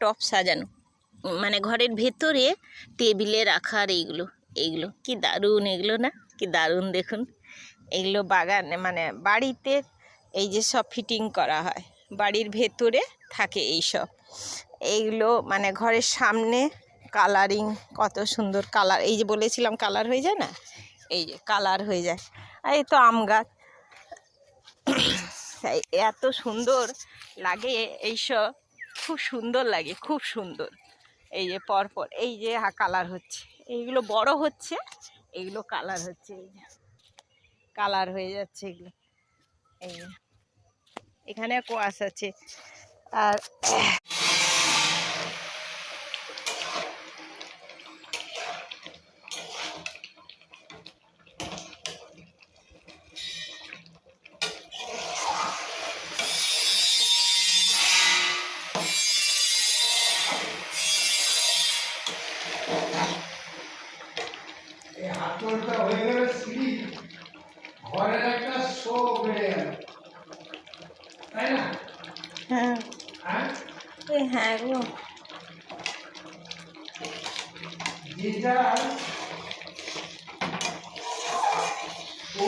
Top সাজানো, মানে ঘরের ভেতরে টেবিলে রাখার এইগুলো এইগুলো কি দারুণ, এগুলো না কি দারুণ দেখুন। এগুলো বাগানে মানে বাড়িতে এই যে সব ফিটিং করা হয়, বাড়ির ভেতরে থাকে এইসব। এইগুলো মানে ঘরের সামনে কালারিং, কত সুন্দর কালার, এই যে বলেছিলাম কালার হয়ে যায় না, এই যে কালার হয়ে যায়। আর এই তো আম গাছ, এত সুন্দর লাগে এইসব, খুব সুন্দর লাগে, খুব সুন্দর। এই যে পরপর এই যে কালার হচ্ছে, এইগুলো বড় হচ্ছে, এইগুলো কালার হচ্ছে, এই যে কালার হয়ে যাচ্ছে এগুলো। এই যে এখানে কোয়াশ আছে। আর ঘরের একটা শো বেড়ে গেল, তাই না? হ্যাঁ হ্যাঁ গো, যেটা ও